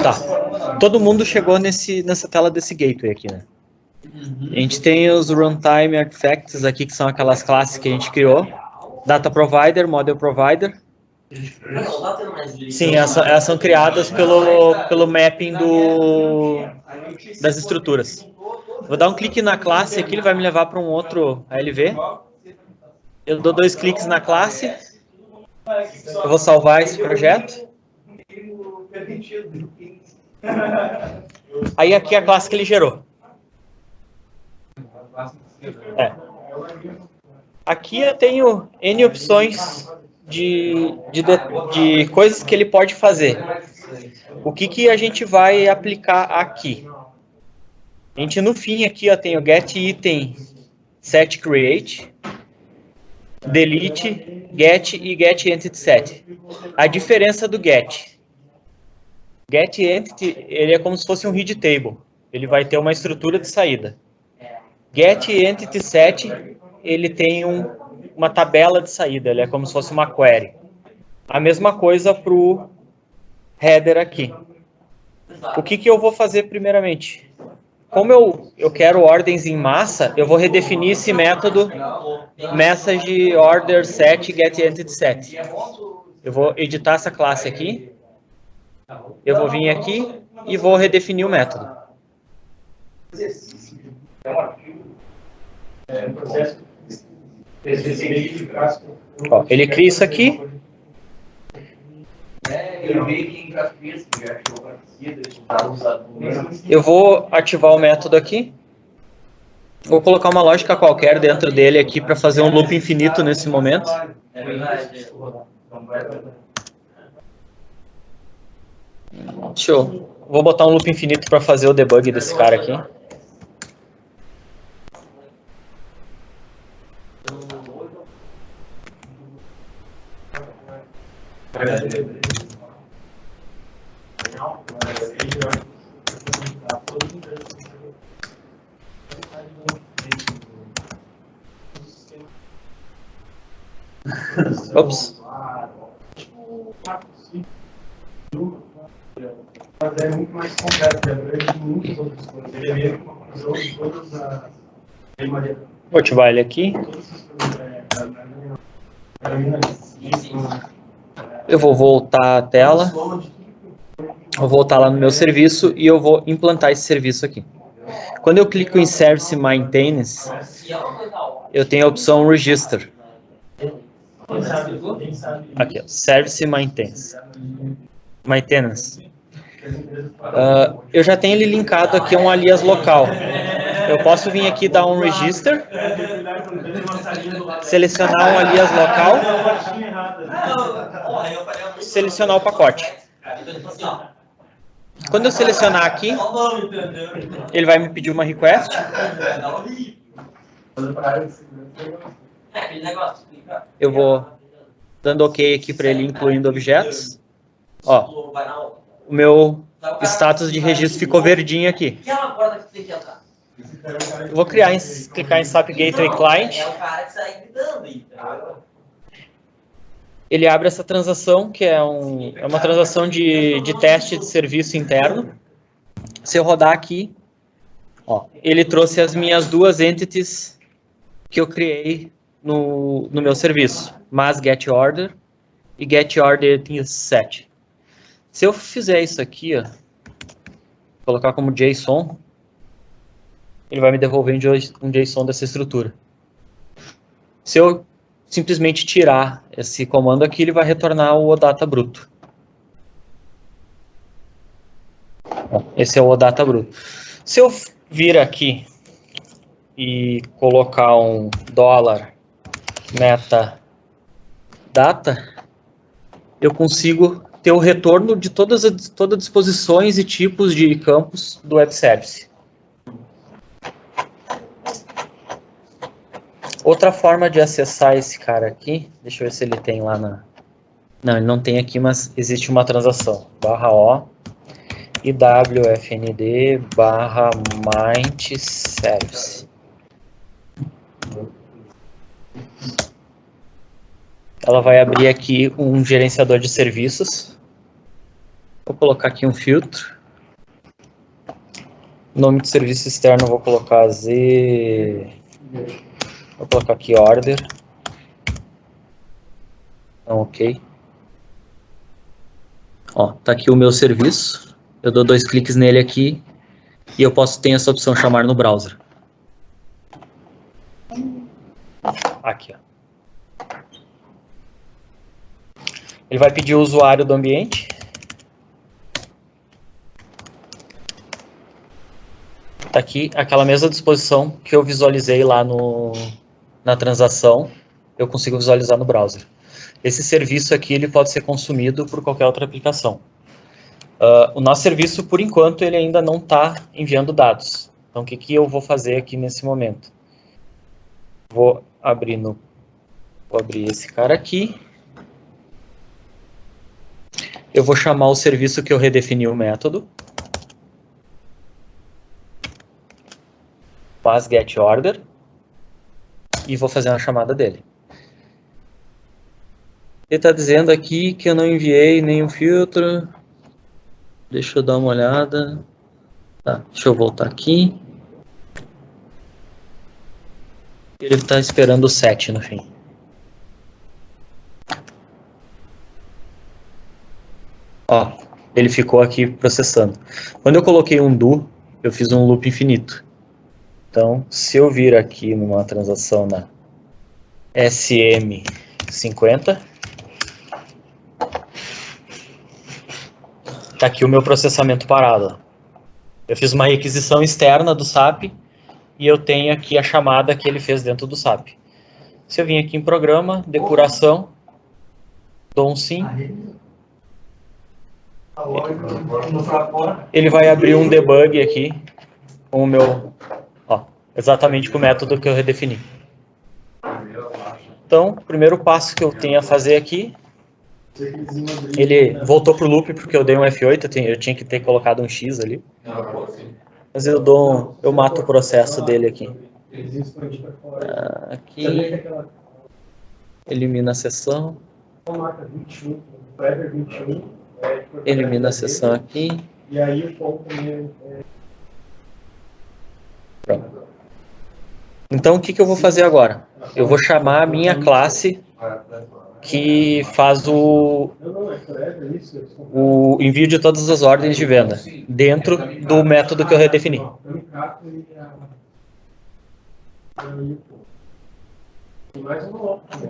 Tá. Todo mundo chegou nessa tela desse gateway aqui, né? A gente tem os runtime artifacts aqui, que são aquelas classes que a gente criou. Data provider, model provider. Sim, elas são criadas pelo mapping das estruturas. Vou dar um clique na classe aqui, ele vai me levar para um outro ALV. Eu dou 2 cliques na classe. Eu vou salvar esse projeto. Aí aqui é a classe que ele gerou. Aqui eu tenho N opções de coisas que ele pode fazer. O que a gente vai aplicar aqui? A gente, no fim, aqui ó, tem o getItem setCreate, delete, get e getEntitySet. A diferença do getEntity, ele é como se fosse um read table. Ele vai ter uma estrutura de saída. GetEntitySet, ele tem uma tabela de saída, ele é como se fosse uma query. A mesma coisa para o header aqui. O que eu vou fazer primeiramente? Como eu quero ordens em massa, eu vou redefinir esse método messageOrderSetGetEntitySet. Eu vou editar essa classe aqui. Eu vou vir aqui e vou redefinir o método. Ó, ele cria isso aqui. Eu vou ativar o método aqui. Vou colocar uma lógica qualquer dentro dele aqui para fazer um loop infinito nesse momento. Vou botar um loop infinito para fazer o debug desse cara aqui. Ops. É muito mais completo, abrange muitas outras coisas. Ele é meio que uma conclusão de todas as... Vou ativar ele aqui. Eu vou voltar à tela. Vou voltar lá no meu serviço e eu vou implantar esse serviço aqui. Quando eu clico em Service Maintenance, eu tenho a opção Register. Aqui, ó, Service Maintenance. Eu já tenho ele linkado aqui a um alias local. Eu posso vir aqui dar um Register, selecionar um alias local, selecionar o pacote. Quando eu selecionar aqui, ele vai me pedir uma request. Eu vou dando OK aqui para ele, incluindo objetos. Ó, o meu status de registro ficou verdinho aqui. Eu vou clicar em SAP Gateway Client. Ele abre essa transação, que é uma transação de teste de serviço interno. Se eu rodar aqui, ó, ele trouxe as minhas 2 entities que eu criei no meu serviço, mas getOrder e getOrderSet. Se eu fizer isso aqui, ó, colocar como JSON, ele vai me devolver um JSON dessa estrutura. Se eu simplesmente tirar esse comando aqui, ele vai retornar o OData bruto. Esse é o OData bruto. Se eu vir aqui e colocar um $metadata, eu consigo ter o retorno de todas as disposições e tipos de campos do Web Service. Outra forma de acessar esse cara aqui, deixa eu ver se ele tem lá na... Não, ele não tem aqui, mas existe uma transação. /o e wfnd/mint_service. Ela vai abrir aqui um gerenciador de serviços. Vou colocar aqui um filtro. Nome de serviço externo, vou colocar Vou colocar aqui order. Então, ok. Ó, tá aqui o meu serviço. Eu dou 2 cliques nele aqui e eu posso ter essa opção chamar no browser. Aqui, ó. Ele vai pedir o usuário do ambiente. Tá aqui aquela mesma disposição que eu visualizei lá na transação, eu consigo visualizar no browser. Esse serviço aqui ele pode ser consumido por qualquer outra aplicação. O nosso serviço, por enquanto, ele ainda não está enviando dados. Então, o que eu vou fazer aqui nesse momento? Vou abrir esse cara aqui. Eu vou chamar o serviço que eu redefini o método. Faz get order. E vou fazer uma chamada dele. Ele está dizendo aqui que eu não enviei nenhum filtro. Deixa eu dar uma olhada. Tá, deixa eu voltar aqui. Ele está esperando o 7 no fim. Ó, ele ficou aqui processando. Quando eu coloquei um do, eu fiz um loop infinito. Então, se eu vir aqui numa transação na SM50, tá aqui o meu processamento parado. Eu fiz uma requisição externa do SAP e eu tenho aqui a chamada que ele fez dentro do SAP. Se eu vim aqui em programa, depuração, dou um sim, ele vai abrir um debug aqui com o meu, ó, exatamente com o método que eu redefini. Então, o primeiro passo que eu tenho a fazer aqui, ele voltou pro loop porque eu dei um F8, eu tinha que ter colocado um X ali. Mas eu mato o processo dele aqui. Aqui, elimina a sessão. Elimina a sessão aqui. Pronto. Então, o que eu vou fazer agora? Eu vou chamar a minha classe que faz o envio de todas as ordens de venda dentro do método que eu redefini.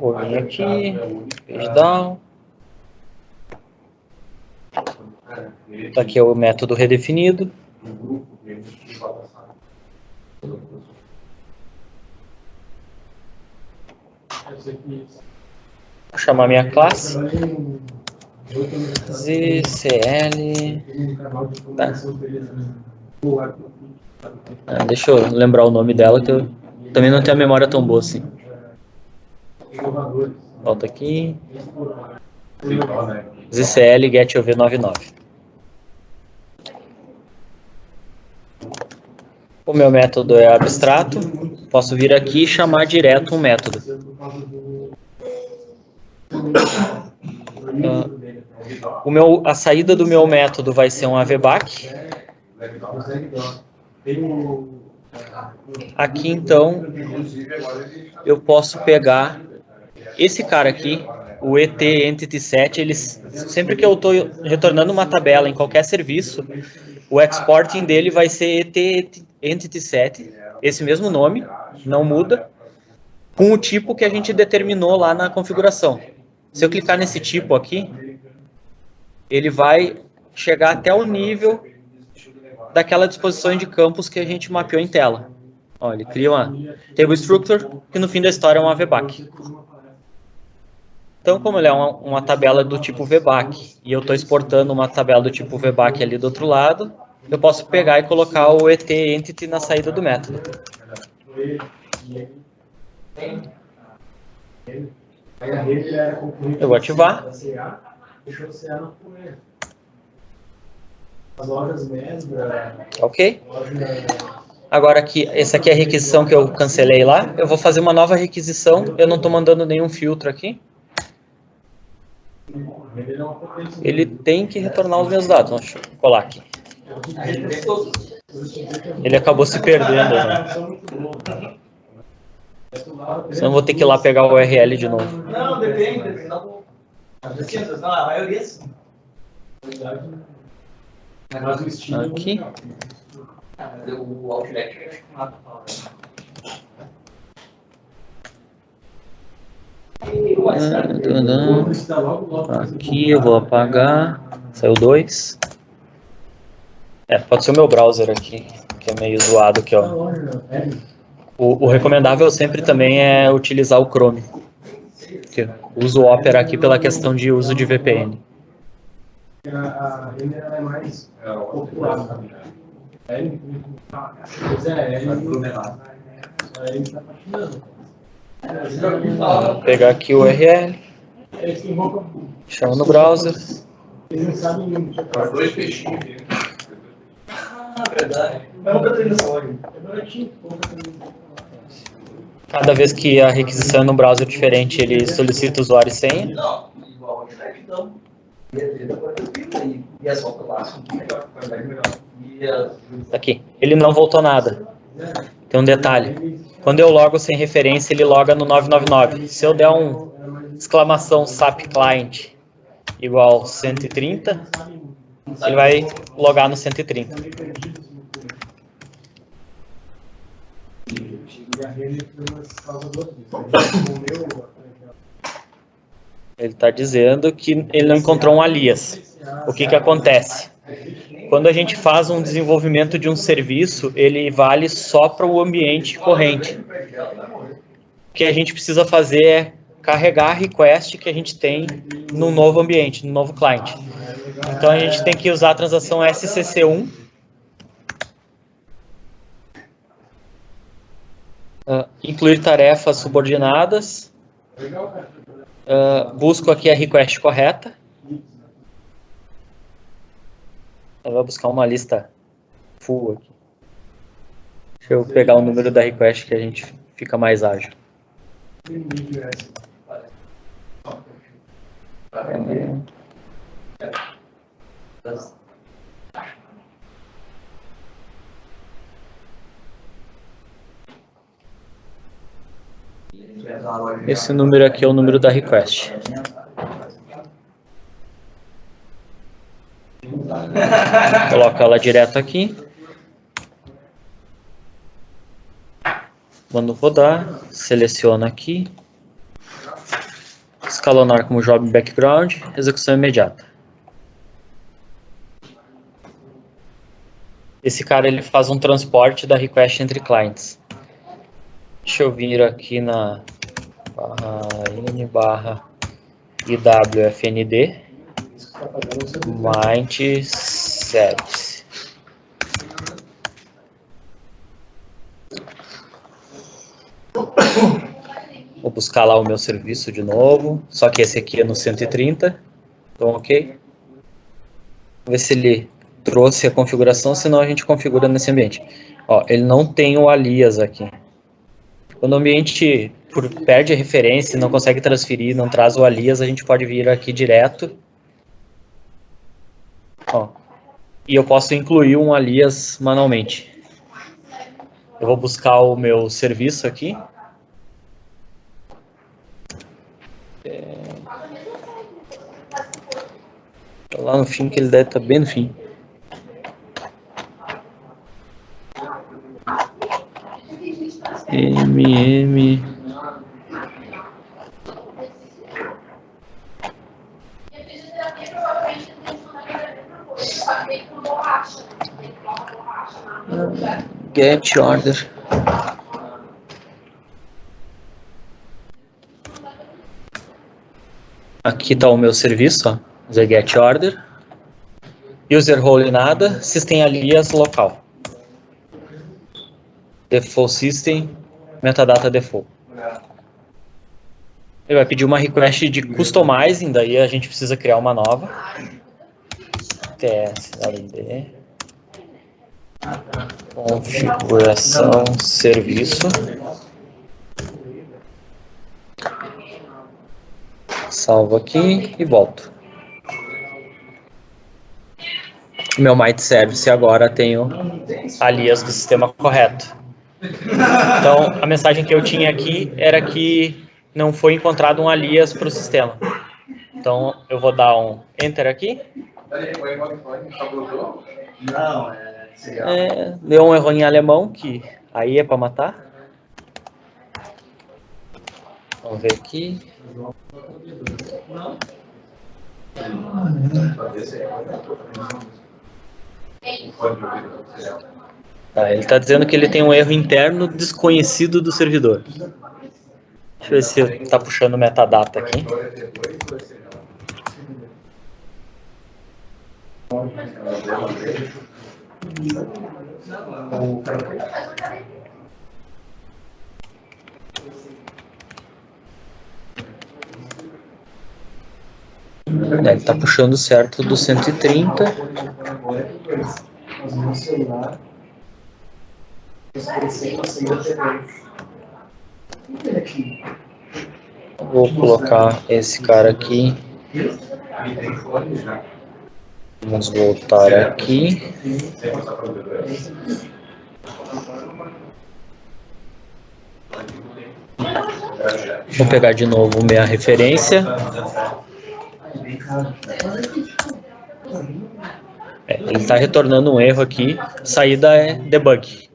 Vou vir aqui, page down. Tá aqui é o método redefinido. Vou chamar minha classe. ZCL. Tá. Deixa eu lembrar o nome dela, que eu também não tenho a memória tão boa assim. Volta aqui. ZCL getOV99. O meu método é abstrato. Posso vir aqui e chamar direto um método. A saída do meu método vai ser um AVBAC. Aqui, então, eu posso pegar esse cara aqui, o ET Entity Set. Sempre que eu estou retornando uma tabela em qualquer serviço, o exporting dele vai ser ET Entity Set, esse mesmo nome, não muda, com o tipo que a gente determinou lá na configuração. Se eu clicar nesse tipo aqui, ele vai chegar até o nível daquela disposição de campos que a gente mapeou em tela. Ó, ele cria uma table structure, que no fim da história é um AVBAC. Então, como ele é uma tabela do tipo VBAC, e eu estou exportando uma tabela do tipo VBAC ali do outro lado, eu posso pegar e colocar o ET Entity na saída do método. Eu vou ativar. Ok. Agora aqui, essa aqui é a requisição que eu cancelei lá. Eu vou fazer uma nova requisição. Eu não estou mandando nenhum filtro aqui. Ele tem que retornar os meus dados. Deixa eu colar aqui. Ele acabou se perdendo, né? Senão eu vou ter que ir lá pegar o URL de novo. Não, depende. Não, a maioria sim. Aqui. O Outlet Aqui eu vou apagar. Saiu 2. Pode ser o meu browser aqui, que é meio zoado aqui, ó. O recomendável sempre também é utilizar o Chrome. Porque eu uso o Opera aqui pela questão de uso de VPN. A renda é mais popular. Vou pegar aqui o URL. Chama no browser. Eles não sabem muito. Dois peixinhos aqui. Verdade. É uma transação. É baratinho. Cada vez que a requisição é num browser diferente, ele solicita usuário e senha. Não, igual ao Outlet, então. E as voltas lá são melhor. Aqui. Ele não voltou nada. Tem um detalhe. Quando eu logo sem referência, ele loga no 999. Se eu der exclamação SAP Client igual 130, ele vai logar no 130. Ele está dizendo que ele não encontrou um alias. O que acontece? Quando a gente faz um desenvolvimento de um serviço, ele vale só para o ambiente corrente. O que a gente precisa fazer é carregar a request que a gente tem no novo ambiente, no novo client. Então a gente tem que usar a transação SCC1. Incluir tarefas subordinadas. Busco aqui a request correta. Eu vou buscar uma lista full aqui. Deixa eu pegar o número da request que a gente fica mais ágil. Esse número aqui é o número da request. Coloco ela direto aqui. Mando rodar. Seleciono aqui. Escalonar como job background. Execução imediata. Esse cara ele faz um transporte da request entre clients. Deixa eu vir aqui na /in/iwfnd Mind Service. Vou buscar lá o meu serviço de novo, só que esse aqui é no 130, então ok. Vou ver se ele trouxe a configuração, senão a gente configura nesse ambiente. Ó, ele não tem o alias aqui. Quando o ambiente perde a referência, não consegue transferir, não traz o alias, a gente pode vir aqui direto. Ó, e eu posso incluir um alias manualmente. Eu vou buscar o meu serviço aqui. Tá lá no fim, que ele deve estar bem no fim. MM. Get order. Aqui está o meu serviço, ó. The get order. User role nada. System alias local. Default system. Metadata default. Ele vai pedir uma request de customizing, daí a gente precisa criar uma nova. TSLD. Configuração serviço. Salvo aqui e volto. Meu Might Service agora tem o alias do sistema correto. Então, a mensagem que eu tinha aqui era que não foi encontrado um alias para o sistema. Então, eu vou dar um Enter aqui. Deu um erro em alemão, que aí é para matar. Vamos ver aqui. Ele está dizendo que ele tem um erro interno desconhecido do servidor. Deixa eu ver se está puxando metadata aqui. Ele está puxando certo do 130. Vou colocar esse cara aqui. Vamos voltar aqui. Vou pegar de novo minha referência. Ele está retornando um erro aqui. A saída é debug.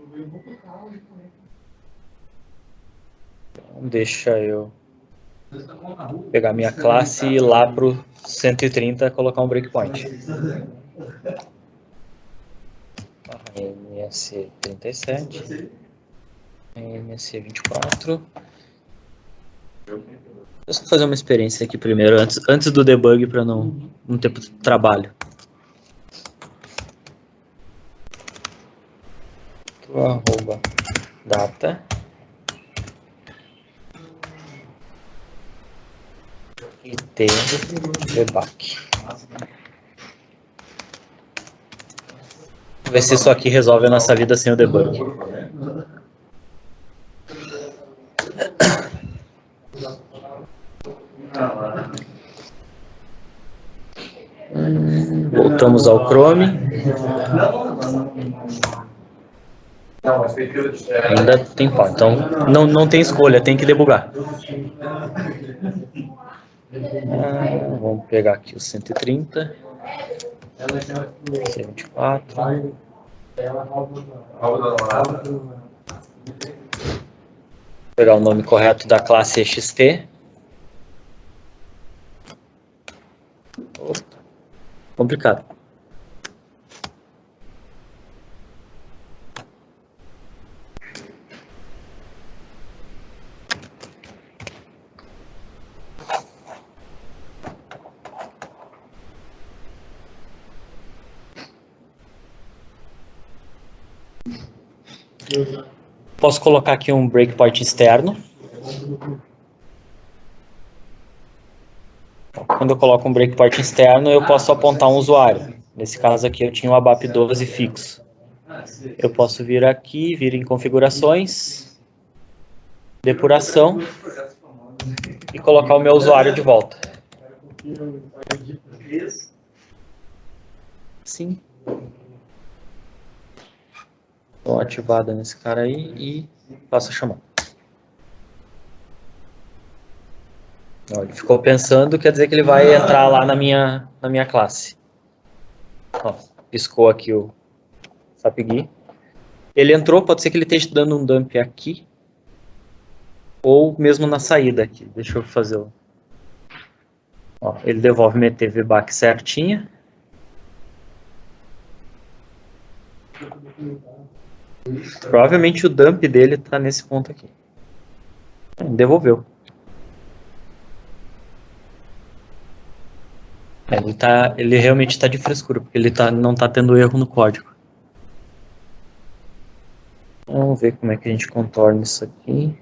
Então, deixa eu pegar minha classe e ir lá para o 130 e colocar um breakpoint. MS37, MS24. Eu só fazer uma experiência aqui primeiro, antes do debug, para não ter trabalho. Arroba data IT debug. Vamos ver se isso aqui resolve a nossa vida sem o debug. Voltamos ao Chrome. Ainda tem pau, então não tem escolha, tem que debugar. Vamos pegar aqui o 130, 124. Pegar o nome correto da classe XT. Opa, complicado. Posso colocar aqui um breakpoint externo. Quando eu coloco um breakpoint externo, eu posso apontar um usuário. Nesse caso aqui eu tinha um ABAP 12 fixo. Eu posso vir aqui, vir em configurações, depuração e colocar o meu usuário de volta. Sim. Dou uma ativada nesse cara aí e passo a chamar. Ele ficou pensando, quer dizer que ele vai entrar lá na minha classe. Ó, piscou aqui o SAPGui. Ele entrou, pode ser que ele esteja dando um dump aqui, ou mesmo na saída aqui. Deixa eu fazer o... Ó, ele devolve minha TV back certinha. Provavelmente o dump dele está nesse ponto aqui. Devolveu. Ele realmente está de frescura, porque ele não está tendo erro no código. Vamos ver como é que a gente contorna isso aqui.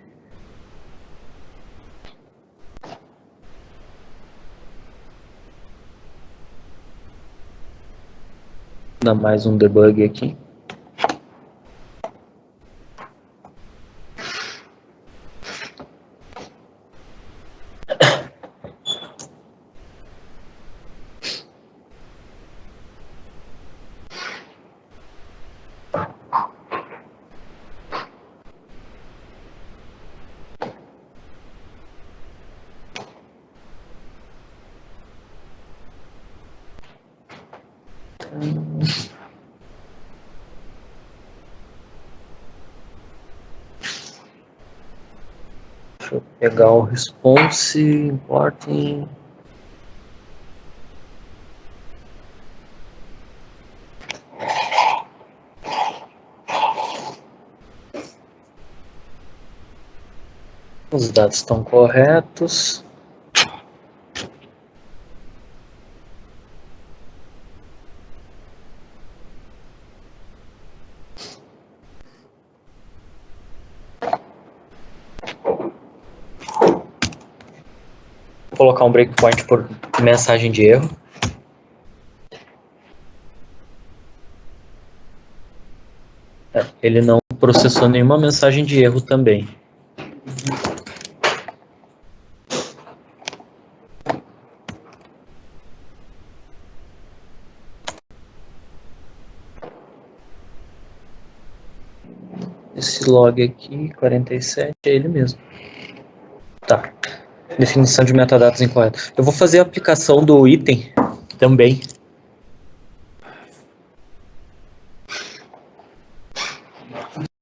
Dá mais um debug aqui. Deixa eu pegar o response, importing. Os dados estão corretos. Vou colocar um breakpoint por mensagem de erro. Ele não processou nenhuma mensagem de erro também. Esse log aqui, 47, é ele mesmo. Tá. Definição de metadados incorreta. Eu vou fazer a aplicação do item também.